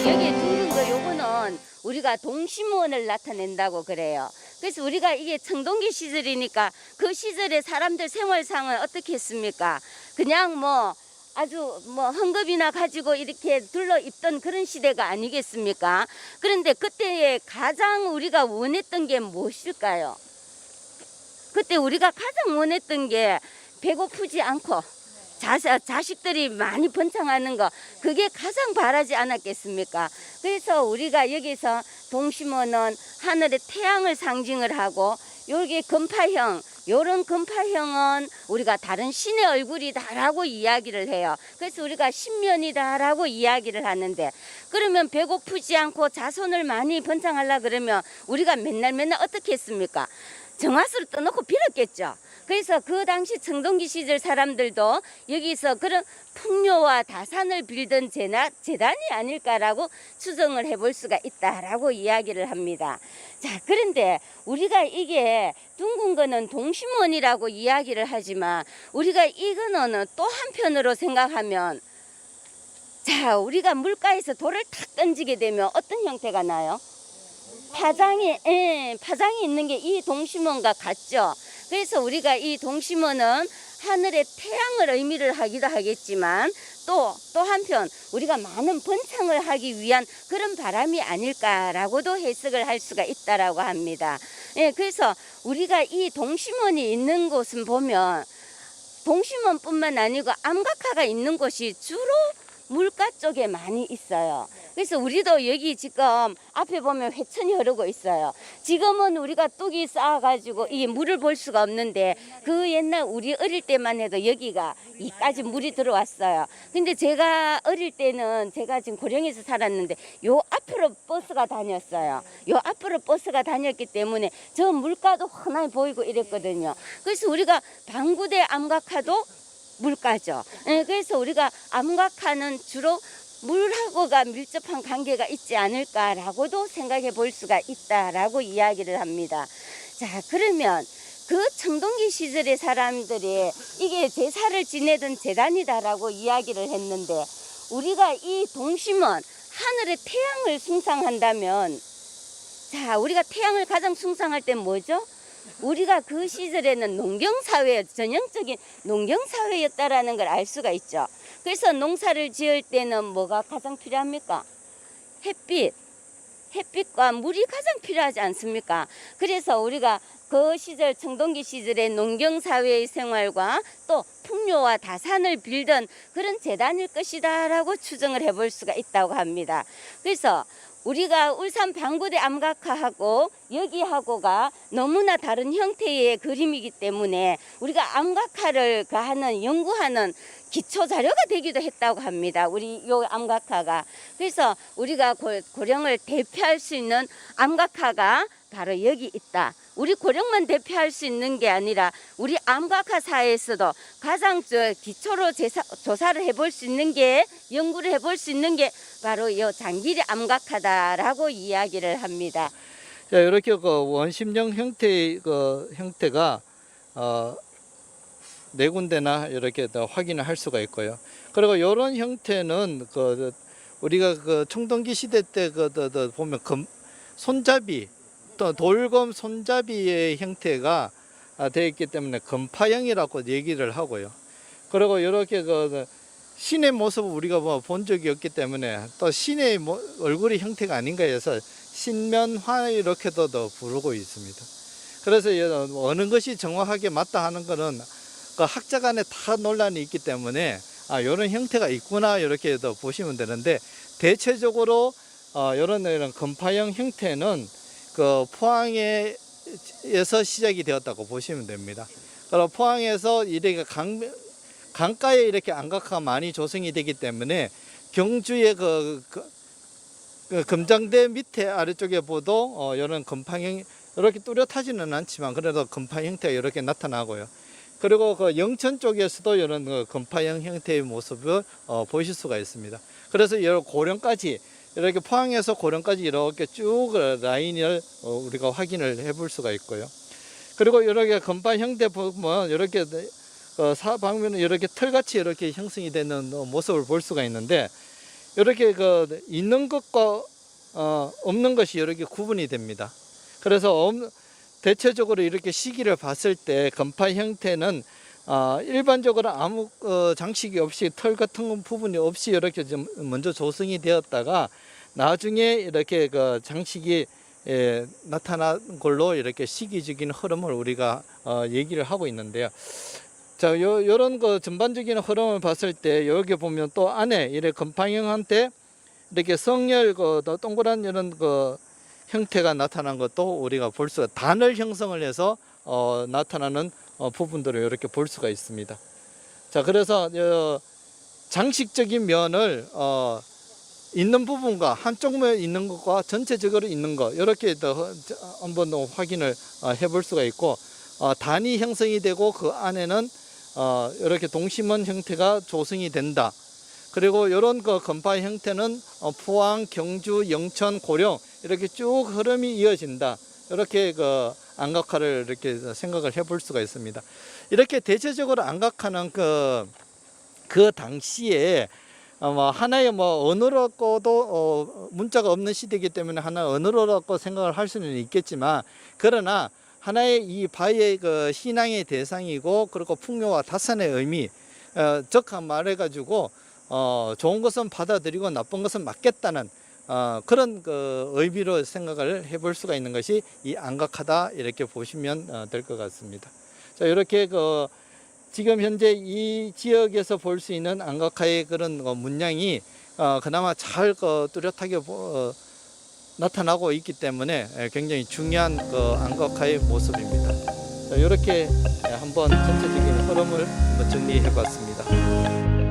여기에 둥근 거 요거는 우리가 동심원을 나타낸다고 그래요. 그래서 우리가 이게 청동기 시절이니까 그 시절의 사람들 생활상은 어떻게 했습니까? 그냥 뭐 아주 뭐 헝겊이나 가지고 이렇게 둘러 입던 그런 시대가 아니겠습니까? 그런데 그때에 가장 우리가 원했던 게 무엇일까요? 그때 우리가 가장 원했던 게 배고프지 않고 자식들이 많이 번창하는 거, 그게 가장 바라지 않았겠습니까? 그래서 우리가 여기서 동심원은 하늘의 태양을 상징을 하고, 여기 금파형, 요런 금파형은 우리가 다른 신의 얼굴이다라고 이야기를 해요. 그래서 우리가 신면이다라고 이야기를 하는데, 그러면 배고프지 않고 자손을 많이 번창하려 그러면 우리가 맨날 어떻게 했습니까? 정화수를 떠놓고 빌었겠죠. 그래서 그 당시 청동기 시절 사람들도 여기서 그런 풍요와 다산을 빌던 재단이 아닐까라고 추정을 해볼 수가 있다라고 이야기를 합니다. 자, 그런데 우리가 이게 둥근 거는 동심원이라고 이야기를 하지만, 우리가 이거는 또 한편으로 생각하면, 자, 우리가 물가에서 돌을 탁 던지게 되면 어떤 형태가 나요? 파장이 있는 게 이 동심원과 같죠. 그래서 우리가 이 동심원은 하늘의 태양을 의미를 하기도 하겠지만, 또 한편 우리가 많은 번창을 하기 위한 그런 바람이 아닐까라고도 해석을 할 수가 있다라고 합니다. 그래서 우리가 이 동심원이 있는 곳은 보면 동심원뿐만 아니고 암각화가 있는 곳이 주로 물가 쪽에 많이 있어요. 그래서 우리도 여기 지금 앞에 보면 회천이 흐르고 있어요. 지금은 우리가 뚝이 쌓아가지고 이 물을 볼 수가 없는데, 그 옛날 우리 어릴 때만 해도 여기가 이까지 물이 들어왔어요. 근데 제가 어릴 때는, 제가 지금 고령에서 살았는데 요 앞으로 버스가 다녔어요. 요 앞으로 버스가 다녔기 때문에 저 물가도 훤하게 보이고 이랬거든요. 그래서 우리가 방구대 암각화도 물가죠. 그래서 우리가 암각화는 주로 물하고가 밀접한 관계가 있지 않을까라고도 생각해 볼 수가 있다라고 이야기를 합니다. 자, 그러면 그 청동기 시절의 사람들이 이게 제사를 지내던 제단이다라고 이야기를 했는데, 우리가 이 동심원, 하늘의 태양을 숭상한다면, 자, 우리가 태양을 가장 숭상할 때 뭐죠? 우리가 그 시절에는 농경사회, 전형적인 농경사회였다라는 걸 알 수가 있죠. 그래서 농사를 지을 때는 뭐가 가장 필요합니까? 햇빛과 물이 가장 필요하지 않습니까? 그래서 우리가 그 시절, 청동기 시절의 농경사회의 생활과 또 풍요와 다산을 빌던 그런 재단일 것이다라고 추정을 해볼 수가 있다고 합니다. 그래서 우리가 울산 방구대 암각화하고 여기하고가 너무나 다른 형태의 그림이기 때문에 우리가 암각화를 연구하는 기초 자료가 되기도 했다고 합니다. 우리 요 암각화가. 그래서 우리가 고령을 대표할 수 있는 암각화가 바로 여기 있다. 우리 고령만 대표할 수 있는 게 아니라 우리 암각화사에서도 가장 기초로 조사를 해볼 수 있는 게, 연구를 해볼 수 있는 게 바로 이 장길이 암각화다라고 이야기를 합니다. 자, 이렇게 원심령 형태가 네 군데나 이렇게 확인을 할 수가 있고요. 그리고 이런 형태는 우리가 청동기 시대 때 보면 손잡이, 또 돌검 손잡이의 형태가 되어 있기 때문에 금파형이라고 얘기를 하고요. 그리고 이렇게 신의 모습을 우리가 본 적이 없기 때문에 또 신의 얼굴의 형태가 아닌가 해서 신면화 이렇게도 부르고 있습니다. 그래서 어느 것이 정확하게 맞다 하는 것은 그 학자 간에 다 논란이 있기 때문에 이런 형태가 있구나 이렇게 보시면 되는데, 대체적으로 이런 건파형 형태는 그 포항에서 시작이 되었다고 보시면 됩니다. 그리고 포항에서 이렇게 강가에 이렇게 안각화가 많이 조성이 되기 때문에 경주의 그 금장대 밑에 아래쪽에 보도 이런 건파형, 이렇게 뚜렷하지는 않지만 그래도 건파 형태가 이렇게 나타나고요. 그리고 그 영천 쪽에서도 이런 그 건파형 형태의 모습을 보실 수가 있습니다. 그래서 여러 고령까지, 이렇게 포항에서 고령까지 이렇게 쭉 라인을 우리가 확인을 해볼 수가 있고요. 그리고 이렇게 건파 형태 보면 이렇게 사방면은 이렇게 털같이 이렇게 형성이 되는 모습을 볼 수가 있는데, 이렇게 그 있는 것과 없는 것이 이렇게 구분이 됩니다. 그래서 대체적으로 이렇게 시기를 봤을 때 건파 형태는 일반적으로 아무 장식이 없이, 털 같은 부분이 없이 이렇게 좀 먼저 조성이 되었다가 나중에 이렇게 그 장식이 나타난 걸로 이렇게 시기적인 흐름을 우리가 얘기를 하고 있는데요. 자, 요런 그 전반적인 흐름을 봤을 때 여기 보면 또 안에 이렇게 건파형한테 이렇게 성열 동그란 이런 그 형태가 나타난 것도 우리가 볼 수가, 단을 형성을 해서 나타나는 부분들을 이렇게 볼 수가 있습니다. 자, 그래서 장식적인 면을 있는 부분과 한쪽 면에 있는 것과 전체적으로 있는 것, 이렇게 한번 확인을 해볼 수가 있고, 단이 형성이 되고 그 안에는 이렇게 동심원 형태가 조성이 된다. 그리고 이런 그 건파 형태는 포항, 경주, 영천, 고령 이렇게 쭉 흐름이 이어진다. 이렇게 그 안각화를 이렇게 생각을 해볼 수가 있습니다. 이렇게 대체적으로 안각화는 그 당시에 하나의 언어로도 문자가 없는 시대이기 때문에 하나의 언어로라고 생각을 할 수는 있겠지만, 그러나 하나의 이 바위의 그 신앙의 대상이고, 그리고 풍요와 다산의 의미, 적한 말해가지고 좋은 것은 받아들이고 나쁜 것은 맡겠다는 그런 그 의미로 생각을 해볼 수가 있는 것이 이 안각하다, 이렇게 보시면 될 것 같습니다. 자, 이렇게 지금 현재 이 지역에서 볼 수 있는 안각화의 그런 문양이 그나마 잘 뚜렷하게 나타나고 있기 때문에 굉장히 중요한 안각화의 모습입니다. 자, 이렇게 한번 전체적인 흐름을 정리해 봤습니다.